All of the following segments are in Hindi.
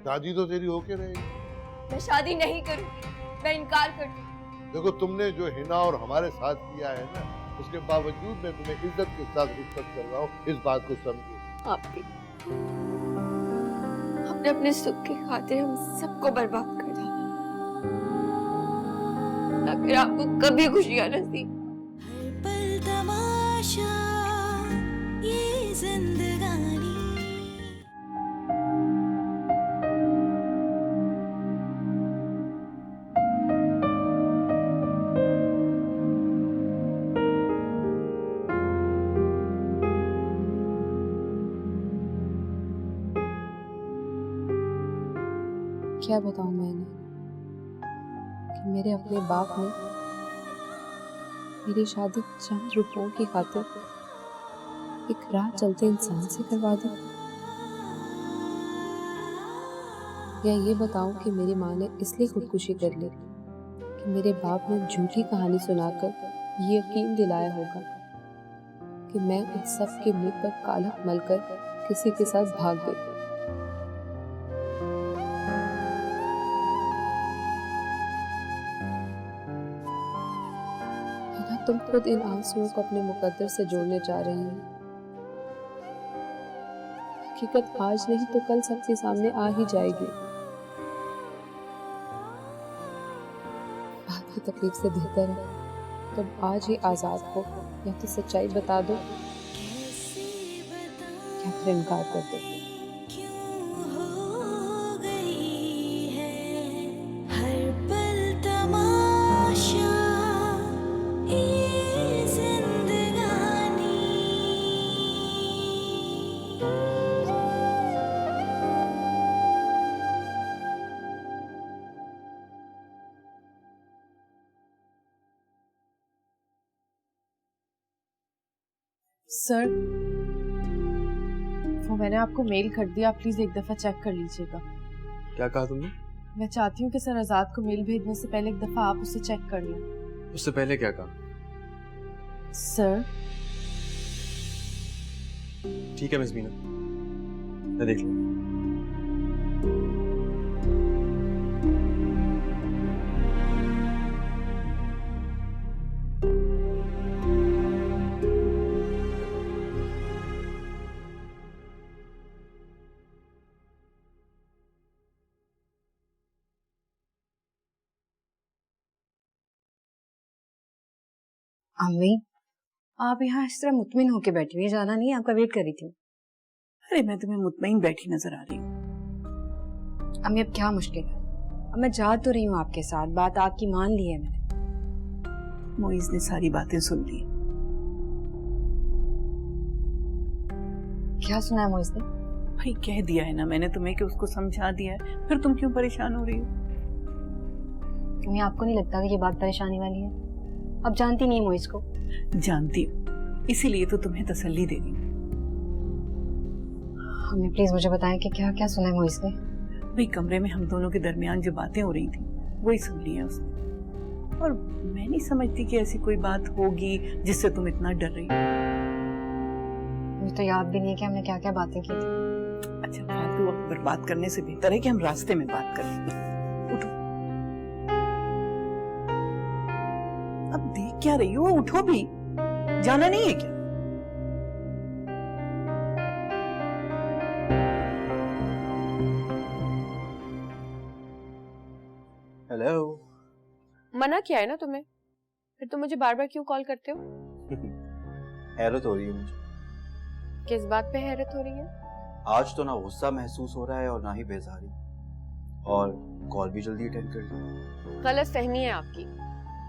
शादी तो तेरी होके रहेगी। मैं शादी नहीं करूंगी, मैं इनकार करती हूँ। देखो तुमने जो हिना और हमारे साथ किया है ना, उसके बावजूद मैं तुम्हें इज्जत के साथ रिश्वत कर रहा हूँ, इस बात को समझो। आपने अपने सुख की खातिर हम सबको बर्बाद कर डाला। ना फिर आपको कभी खुशियां नसीब। हर पल तमाशा ये जिंदगानी। क्या बताऊं मैंने कि मेरे अपने बाप ने मेरी शादी चंद रुपयों की खातिर एक राह चलते इंसान से करवा दी। या ये बताऊं कि मेरी माँ ने इसलिए खुदकुशी कर ली कि मेरे बाप ने झूठी कहानी सुनाकर ये यकीन दिलाया होगा कि मैं उन सब के मुंह पर काला मलकर किसी के साथ भाग गई। तुम खुद इन आंसुओं को अपने मुकद्दर से जोड़ने जा रही हो। हकीकत आज नहीं तो कल सबके सामने आ ही जाएगी। बात की तकलीफ से बेहतर है तुम आज ही आजाद हो, या तो सच्चाई बता दो या फिर इनकार कर दो। सर, वो मैंने आपको मेल कर दिया, प्लीज एक दफा चेक कर लीजिएगा। क्या कहा तुमने? मैं चाहती हूँ कि सर आजाद को मेल भेजने से पहले एक दफा आप उसे चेक कर लें। उससे पहले क्या कहा? सर ठीक है मिस मीना, मैं देख लूँ। अम्मी, आप यहाँ इस तरह मुतमिन होके बैठी हुई, ज्यादा नहीं, आपका वेट कर रही थी। अरे मैं तुम्हें मुतमईन बैठी नजर आ रही हूँ। अम्मी अब क्या मुश्किल है, अब मैं जा तो रही हूँ आपके साथ, बात आपकी मान ली है मैंने। मोइज ने सारी बातें सुन ली। क्या सुना है मोइज ने? भाई कह दिया है ना मैंने तुम्हें कि उसको समझा दिया है, फिर तुम क्यों परेशान हो रही हो? अम्मी आपको नहीं लगता कि ये बात परेशानी वाली है? अब जानती नहीं मोइज को। जानती हूँ, इसीलिए तो तुम्हें तसल्ली दे रही हूँ। अम्मी प्लीज मुझे बताएं कि क्या क्या सुना है मोइज ने? भाई कमरे में हम दोनों के दरमियान जो बातें हो रही थी वही सुन ली है उसने, और मैं नहीं समझती कि ऐसी कोई बात होगी जिससे तुम इतना डर रही हो। मुझे तो याद भी नहीं है कि हमने क्या क्या बातें की थी। अच्छा, फालतू वक्त बर्बाद करने से बेहतर है कि हम रास्ते में बात करें। उठो, अब देख क्या रही हो? उठो भी, जाना नहीं है क्या? हेलो। मना किया है ना तुम्हें, फिर तुम मुझे बार बार क्यों कॉल करते हो? हैरत हो रही है मुझे। किस बात पे हैरत हो रही है? आज तो ना गुस्सा महसूस हो रहा है और ना ही बेजारी, और कॉल भी जल्दी अटेंड कर ली। गलत फहमी है आपकी,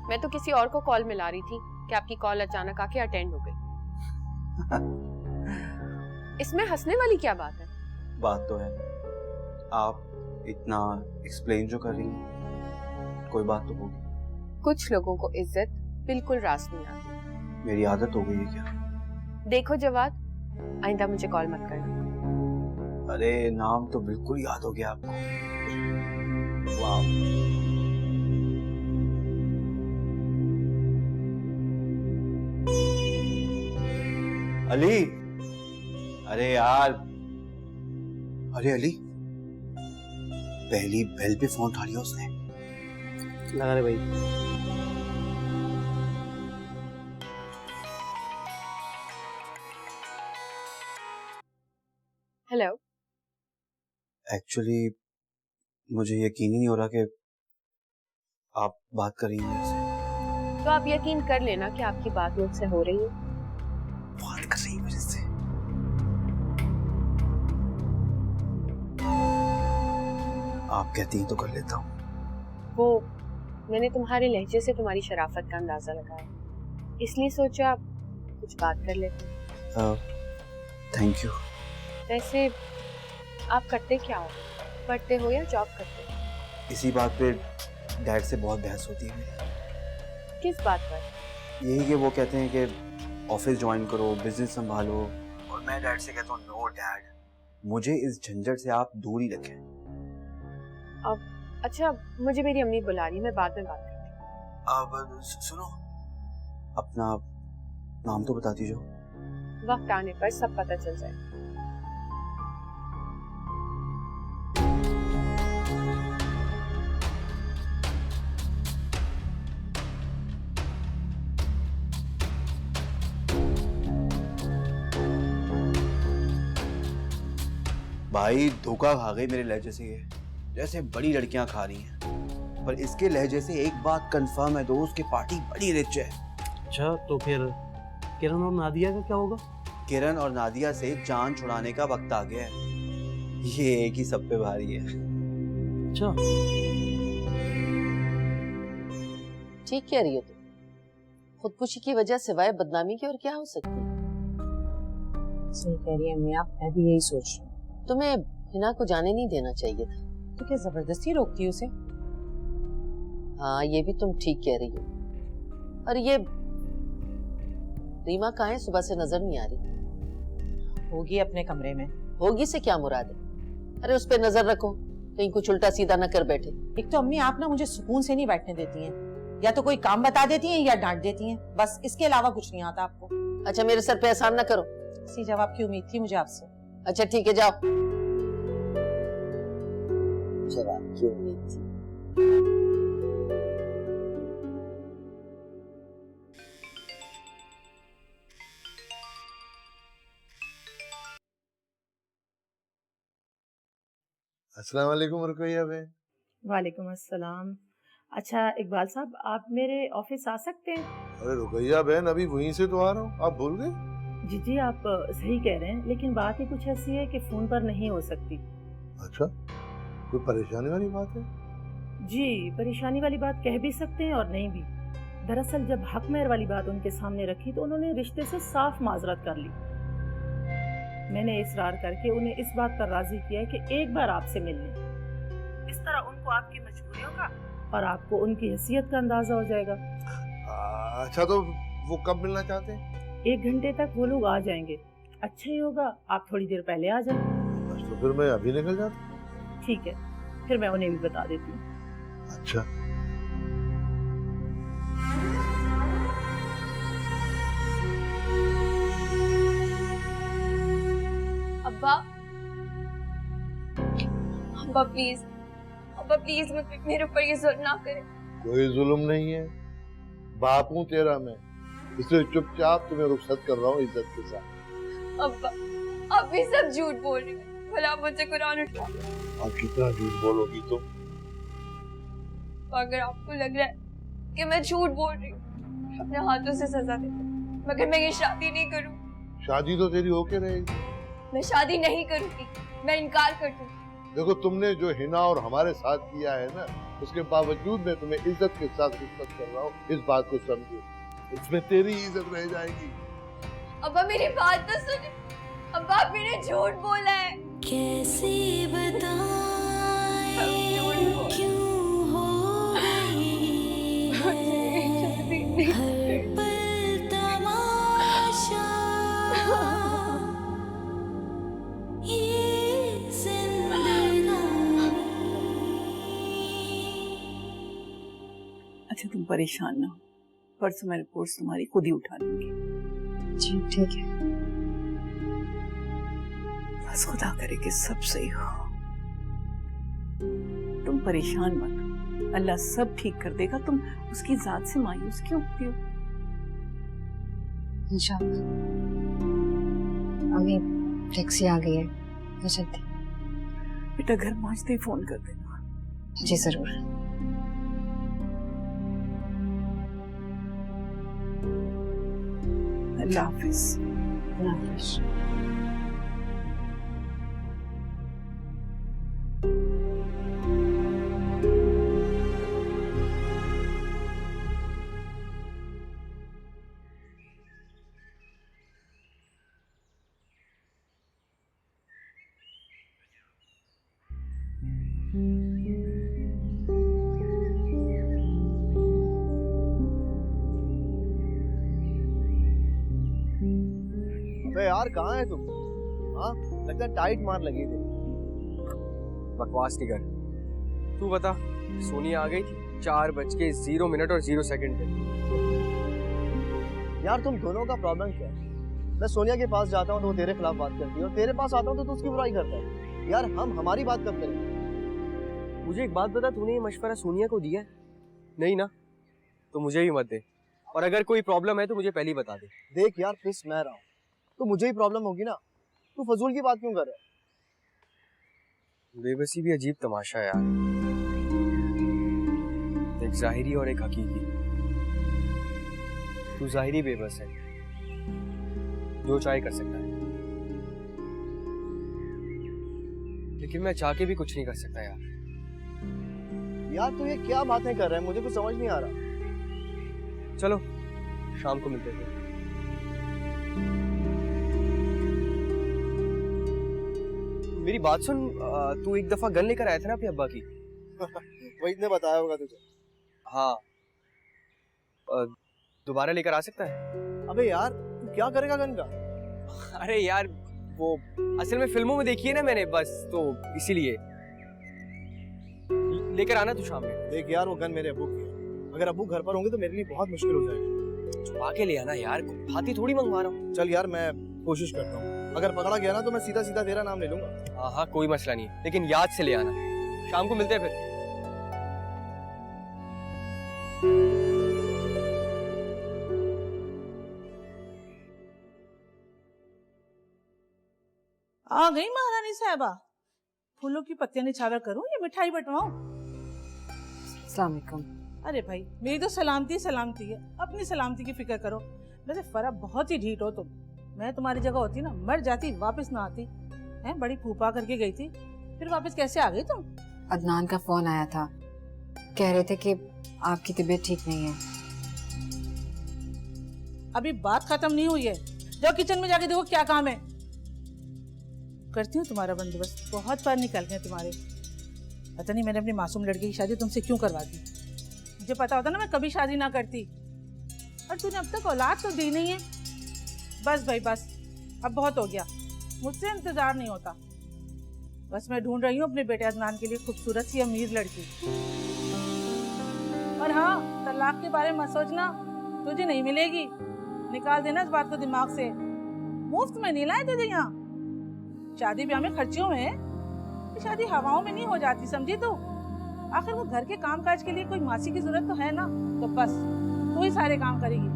मैं तो किसी और को कॉल मिला रही थी कि आपकी कॉल अचानक आके अटेंड हो गई। इसमें हंसने वाली क्या बात है? बात तो है, आप इतना एक्सप्लेन जो कर रही हैं, कोई बात तो होगी। कुछ लोगों को इज्जत बिल्कुल रास नहीं आती। मेरी आदत हो गई है क्या? देखो जवाद, आइंदा मुझे कॉल मत करना। अरे नाम तो बिल्कुल याद हो गया आपको। वाह। अली, अरे यार, अरे अली, पहली बेल पे फोन उठा लिया उसने। लगा रहे भाई। हेलो। एक्चुअली मुझे यकीन ही नहीं हो रहा कि आप बात कर रही हैं मुझसे। तो आप यकीन कर लेना कि आपकी बात मुझसे हो रही है। बात कर रही है मेरे से? आप कहती हैं तो कर लेता हूँ। वो मैंने तुम्हारे लहजे से तुम्हारी शराफत का अंदाजा लगाया, इसलिए सोचा कुछ बात कर लेते हैं। Thank you. वैसे आप करते क्या हो? पढ़ते हो या जॉब करते हो? इसी बात पे डैड से बहुत बहस होती है मेरी। किस बात पर? यही कि वो कहते हैं कि ऑफिस ज्वाइन करो, बिजनेस संभालो, और मैं डैड से कहता हूँ नो डैड, मुझे इस झंझट से आप दूर ही रखें। अच्छा, मुझे मेरी अम्मी बुला रही है, मैं बाद में बात करती हूँ। अब सुनो, अपना नाम तो बताती जाओ। वक्त आने पर सब पता चल जाए। भाई धोखा खा गई मेरे लहजे से, ये जैसे बड़ी लड़कियां खा रही हैं। पर इसके लहजे से एक बात कंफर्म है दोस्त, कि पार्टी बड़ी रिच है। अच्छा, तो फिर किरण और नादिया का क्या होगा? किरण और नादिया से जान छुड़ाने का वक्त आ गया है। ये एक ही सब पे भारी है। अच्छा, ठीक कह रही हो तुम। खुदकुशी की वजह सिवाय बदनामी की और क्या हो सकती है? सही कह रही है अम्मी आप, मैं भी यही सोच रही हूँ। तुम्हें हिना को जाने नहीं देना चाहिए था। तो क्या जबरदस्ती रोकती उसे? हाँ, ये भी तुम ठीक कह रही हो। और ये रीमा कहाँ है? सुबह से नजर नहीं आ रही। होगी अपने कमरे में। होगी से क्या मुराद है? अरे उस पे नजर रखो, कहीं कुछ उल्टा सीधा न कर बैठे। एक तो अम्मी आप ना मुझे सुकून से नहीं बैठने देती हैं। या तो कोई काम बता देती हैं या डांट देती हैं, बस इसके अलावा कुछ नहीं आता आपको। अच्छा, मेरे सर पे एहसान न करो। इसी जवाब की उम्मीद थी मुझे आपसे। अच्छा ठीक है, जाओ। जवाब की उम्मीद थी। अस्सलाम वालेकुम रुकैया बहन। वालेकुम अस्सलाम। अच्छा इकबाल साहब, आप मेरे ऑफिस आ सकते हैं? अरे रुकैया बहन, अभी वहीं से तो आ रहा हूँ, आप भूल गए? जी जी, आप सही कह रहे हैं, लेकिन बात ही कुछ ऐसी है कि फोन पर नहीं हो सकती। अच्छा, कोई परेशानी वाली बात है? जी, परेशानी वाली बात कह भी सकते हैं और नहीं भी। दरअसल जब हक मेहर वाली बात उनके सामने रखी तो उन्होंने रिश्ते से साफ माजरत कर ली। मैंने इसरार करके उन्हें इस बात पर राजी किया है कि एक बार आपसे मिल लें। इस तरह उनको आपकी मजबूरियों का और आपको उनकी हैसियत का अंदाजा हो जाएगा। अच्छा, तो वो कब मिलना चाहते हैं? 1 घंटे तक वो लोग आ जाएंगे। अच्छा ही होगा आप थोड़ी देर पहले आ जाएं। बस तो फिर मैं अभी निकल जाता। ठीक है, फिर मैं उन्हें भी बता देती हूँ। अच्छा, अब्बा, अब्बा प्लीज, अब्बा प्लीज मेरे ऊपर ये जुल्म ना करें। कोई जुल्म नहीं है, बाप हूँ तेरा मैं, इसलिए चुपचाप तुम्हें रुखसत कर रहा हूँ इज्जत के साथ। अब्बा, आप भी सब झूठ बोल रही हैं। भला आप मुझसे कुरान उठा लो। आप कितना झूठ बोलोगी तुम? अगर आपको लग रहा है कि मैं झूठ बोल रही हूँ, अपने हाथों से सजा दे दो, मगर मैं ये शादी नहीं करूँ। शादी तो तेरी होके रहेगी। मैं शादी नहीं करूँगी, मैं इनकार कर दूँगी। देखो, तुमने जो हिना और हमारे साथ किया है ना, उसके बावजूद मैं तुम्हें इज्जत के साथ रुखसत कर रहा हूँ। इस बात को समझो, इसमें तेरी इज्जत रह जाएगी। अब्बा मेरी बात तो सुनो। अब्बा मैंने झूठ बोला है। कैसे बताएं क्यों हो गई है हर पल तमाशा ये जिंदगानी। अच्छा तुम परेशान ना हो, परसों मैं रिपोर्ट्स तुम्हारी खुद ही उठा लूंगी। जी ठीक है। बस खुदा करे कि सब सही हो। तुम परेशान मत, अल्लाह सब ठीक कर देगा। तुम उसकी जात से मायूस क्यों होती हो? इंशाल्लाह। अभी टैक्सी आ गई है, मैं चलती हूँ। बेटा घर पहुंचते ही फोन कर देना। जी जरूर। अल्लाह हाफिज। अल्लाह हाफिज। अबे यार कहाँ है तुम? हाँ लगता है टाइट मार लगी थी। बकवास नहीं कर। तू बता, सोनिया आ गई थी 4:0 और 0 सेकंड पे। यार तुम दोनों का प्रॉब्लम क्या है? मैं सोनिया के पास जाता हूँ तो वो तेरे खिलाफ बात करती है, और तेरे पास आता हूँ तो तू उसकी बुराई करता है। यार हम हमारी बात कब करेंगे? मुझे एक बात बता, तूने ये मशवरा सोनिया को दिया है? नहीं ना? तो मुझे भी मत दे, और अगर कोई प्रॉब्लम है तो मुझे पहले ही बता दे। देख यार पिस मैं रहा हूँ तो मुझे ही प्रॉब्लम होगी ना, तू फजूल की बात क्यों कर रहा है? बेबसी भी अजीब तमाशा है यार, एक जाहिरी और एक हकीकी। तू जाहिरी बेबस है, जो चाहे कर सकता है, लेकिन मैं चाह के भी कुछ नहीं कर सकता यार। यार तू ये क्या बातें कर रहा है, मुझे कुछ समझ नहीं आ रहा। चलो शाम को मिलते हैं। मेरी बात सुन, तू एक दफा गन लेकर आया था ना अपने अब्बा की? वही ने बताया होगा तुझे। हाँ, दोबारा लेकर आ सकता है? अबे यार तू क्या करेगा गन का? अरे यार वो असल में फिल्मों में देखी है ना मैंने, बस तो इसीलिए। लेकर आना तू शाम में। देख यार वो गन मेरे अब्बू की है, अगर अब्बू घर पर होंगे तो मेरे लिए बहुत मुश्किल हो जाएगी। छुपा के ले आना यार, हाथी थोड़ी मंगवा रहा हूँ। चल यार मैं कोशिश करता हूँ, अगर पकड़ा गया ना तो मैं सीधा सीधा तेरा नाम ले लूंगा। हाँ हाँ कोई मसला नहीं, लेकिन याद से ले आना। शाम को मिलते हैं फिर। आ गई महारानी साहबा। फूलों की पत्तियां निछावर करूं या मिठाई बंटवाऊं? अस्सलाम वालेकुम। अरे भाई मेरी तो सलामती सलामती है, अपनी सलामती की फिक्र करो। वैसे फरा बहुत ही ढीठ हो तुम। मैं तुम्हारी जगह होती ना मर जाती, वापस ना आती। हैं बड़ी फूफा करके गई थी, फिर वापस कैसे आ गई तुम? अदनान का फोन आया था, कह रहे थे कि आपकी तबीयत ठीक नहीं है। अभी बात खत्म नहीं हुई है, जाओ किचन में जाके देखो क्या काम है। करती हूँ तुम्हारा बंदोबस्त। बहुत बार निकल गए तुम्हारे। पता नहीं मैंने अपनी मासूम लड़की की शादी तुमसे क्यों करवा दी। मुझे पता होता ना मैं कभी शादी ना करती। और तूने अब तक औलाद तो दी नहीं है। बस भाई बस, अब बहुत हो गया, मुझसे इंतजार नहीं होता। बस मैं ढूंढ रही हूँ अपने बेटे अदनान के लिए खूबसूरत सी अमीर लड़की। और हाँ, तलाक के बारे में मत सोचना, तुझे नहीं मिलेगी। निकाल देना इस बात को दिमाग से। मुफ्त में नहीं लाए तुझे यहाँ। शादी ब्याह में खर्चियों में, शादी हवाओं में नहीं हो जाती, समझी तू? आखिर वो घर के कामकाज के लिए कोई मासी की जरूरत तो है ना, तो बस तू ही सारे काम करेगी।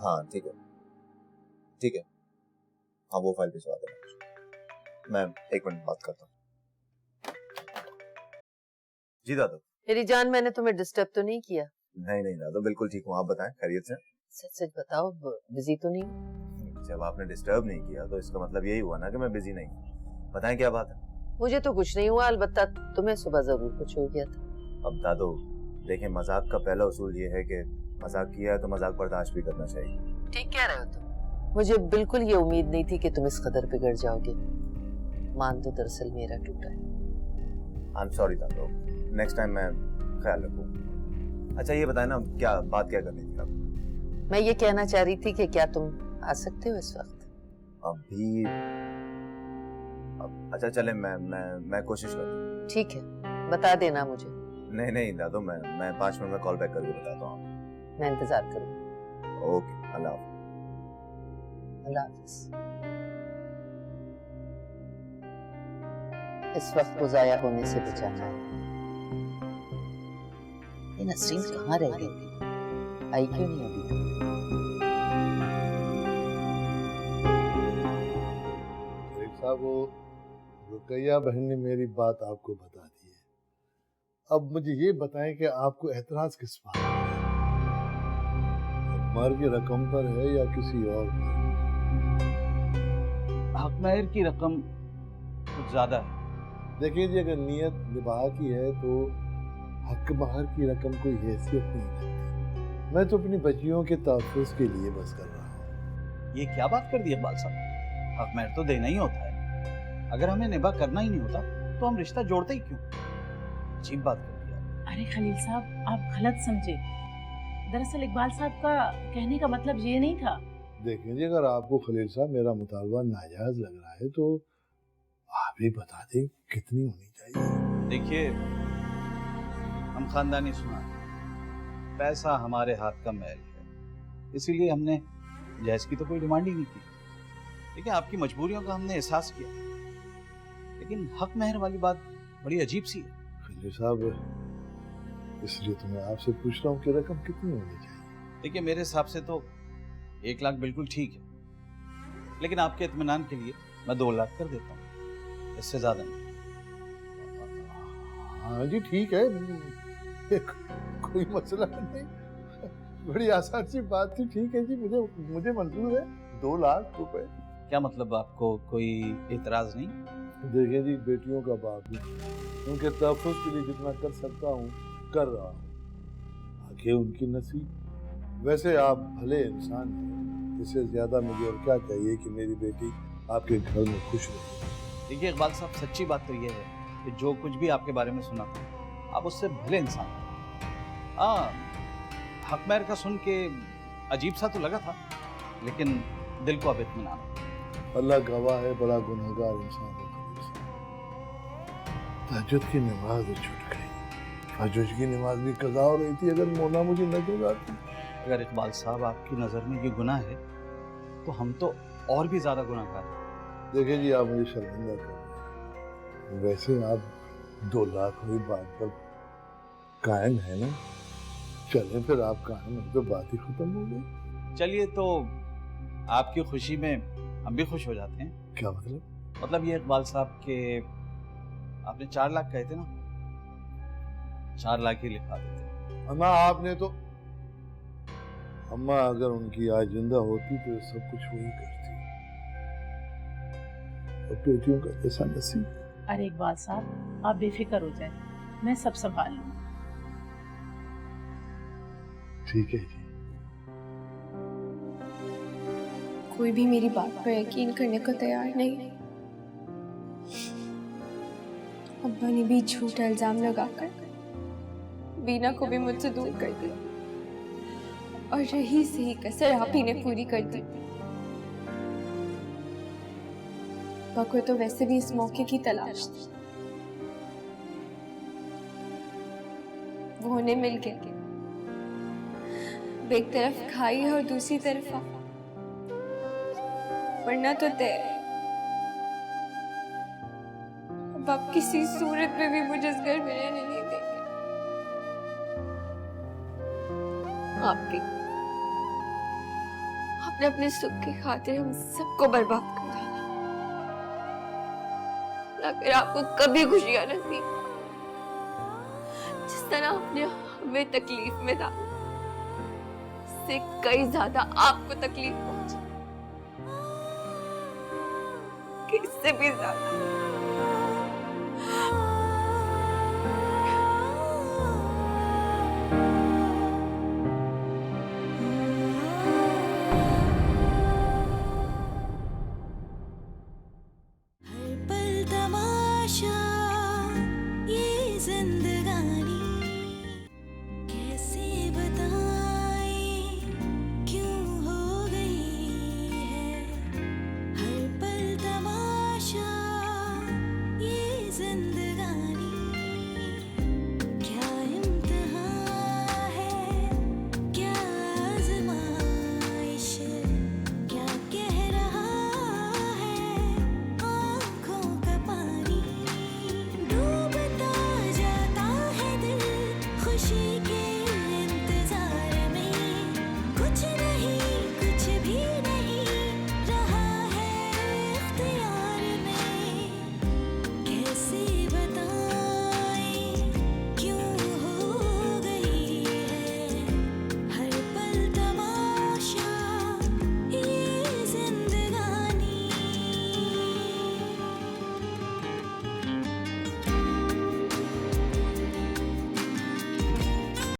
हाँ ठीक है ठीक है, हाँ वो फाइल भिजवा देना। मैं 1 मिनट बात करता हूँ। जी दादा। मेरी जान, मैंने तुम्हें डिस्टर्ब तो नहीं किया? नहीं नहीं दादा, बिल्कुल ठीक हूँ। आप बताएं, खैरियत से? सच सच बताओ, बिजी तो नहीं? जब आपने डिस्टर्ब नहीं किया तो इसका मतलब यही हुआ ना कि मैं बिजी नहीं हूँ। बताएं क्या बात है? मुझे तो कुछ नहीं हुआ, अलबत्ता तुम्हें सुबह जरूर कुछ हो गया था। अब दादो देखें, मजाक का पहला उसूल ये है कि मजाक किया है तो मजाक बर्दाश्त भी करना चाहिए। ठीक कह रहे हो तुम। मुझे बिल्कुल ये उम्मीद नहीं थी कि तुम इस कदर बिगड़ जाओगे। मान तो दरअसल मेरा टूटा है। आई एम सॉरी दादो, नेक्स्ट टाइम मैं ख्याल रखूँ। अच्छा ये बताए ना, क्या बात क्या करनी थी आप? मैं ये कहना चाह रही थी कि क्या तुम आ सकते हो इस वक्त? अभी अच्छा चले, मैं कोशिश करता। ठीक है, बता देना मुझे। नहीं नहीं दादो, मैं 5 मिनट में कॉल बैक करके बताता हूँ। मैं इंतजार करूँ। ओके, अल्लाह हाफ़िज़। खुदा हाफिज। इस वक्त को जाया होने से बचाना है। ये नसरीन कहाँ रह गई? आई क्यों नहीं अभी तक? साहब, वो रुकैया बहन ने मेरी बात आपको बता दी है। अब मुझे ये बताएं कि आपको एतराज किस बात पर है? हकमार की रकम पर है या किसी और पर? हकमार की रकम कुछ ज्यादा है। देखिए जी, अगर नीयत निभा की है तो हक महर की रकम कोई हैसियत नहीं रखती। मैं तो अपनी बच्चियों के तहफ़्फ़ुज़ के लिए बस कर रहा हूँ। ये क्या बात कर दी इकबाल साहब? हक महर तो देना ही होता है। अगर हमें निभा करना ही नहीं होता तो हम रिश्ता जोड़ते ही क्यों? अजीब बात कर दी आपने। अरे खलील साहब, आप गलत समझे। दरअसल इकबाल साहब का कहने का मतलब ये नहीं था। देखें जी, अगर आपको खलील साहब मेरा मुतालबा नाजायज लग रहा है तो आप ही बता दें कितनी होनी चाहिए। देखिए, हम खानदानी सुना, पैसा हमारे हाथ का मैल है, इसीलिए हमने जहेज की तो कोई डिमांड ही नहीं की। लेकिन आपकी मजबूरियों का हमने एहसास किया। लेकिन हक महर वाली बात बड़ी अजीब सी है। खलील साहब, इसलिए तो मैं आपसे पूछ रहा हूँ कि रकम कितनी होनी चाहिए। देखिए, मेरे हिसाब से तो 1 लाख बिल्कुल ठीक है, लेकिन आपके इत्मीनान के लिए मैं 2 लाख कर देता हूँ, इससे ज्यादा नहीं। हाँ जी, ठीक है, कोई मसला नहीं, बड़ी आसान सी बात थी। ठीक है जी, मुझे मंजूर है 2 लाख रुपए। क्या मतलब, आपको कोई एतराज नहीं? देखिए जी, बेटियों का बाप हूँ, उनके तहफ़्फ़ुज़ के लिए जितना कर सकता हूँ कर रहा हूँ। आगे उनकी नसीब। वैसे आप भले इंसान हैं, इससे ज्यादा मुझे और क्या चाहिए कि मेरी बेटी आपके घर में खुश रहे। देखिए इकबाल साहब, सच्ची बात तो ये है कि जो कुछ भी आपके बारे में सुना था, आप उससे भले इंसान हैं। हाँ, हक महर का सुन के अजीब सा तो लगा था, लेकिन दिल को अब इत्मीनान। अल्लाह गवाह है, बड़ा गुनहगार इंसान है। तहज्जुद की नमाज छूट गई, फजर की नमाज भी कज़ा हो रही थी अगर मोना मुझे नजर आती। अगर इकबाल साहब आपकी नज़र में ये गुनाह है तो हम तो और भी ज़्यादा गुनाहगार हैं। देखिए जी, आप मुझे शर्मिंदा कर रहे हैं। वैसे आप 2 लाख वाली बात पर कायम है ना? चलें फिर, आप कायम है तो बात ही खत्म हो गई। चलिए, तो आपकी खुशी में हम भी खुश हो जाते हैं। क्या मतलब? मतलब ये इकबाल साहब के आपने 4 लाख कहे थे ना, 4 लाख ही लिखा देते। अम्मा, आपने तो अम्मा अगर उनकी आज जिंदा होती तो सब कुछ वही करती। और बेटियों का ऐसा नसीब। अरे इकबाल साहब, आप बेफिक्र हो जाए, मैं सब संभाल लूँ। ठीक है जी। कोई भी मेरी बात पर यकीन करने को तैयार नहीं। अब्बा ने भी झूठा इल्जाम लगाकर बीना को भी मुझसे दूर कर दिया, और रही सही कसर आप ही ने पूरी कर दी। अब्बा को तो वैसे भी इस मौके की तलाश थी, वो उन्हें मिल गया। एक तरफ खाई है और दूसरी तरफ आप, वरना तो तय। अब आप किसी सूरत में भी मुझे इस घर में रहने नहीं देंगे। आप भी, आपने अपने सुख की खातिर हम सबको बर्बाद कर डाला। अगर आपको कभी खुशियां नसीब, जिस तरह आपने हमें तकलीफ में डाला, से कई ज्यादा आपको तकलीफ पहुंची, इससे भी ज्यादा।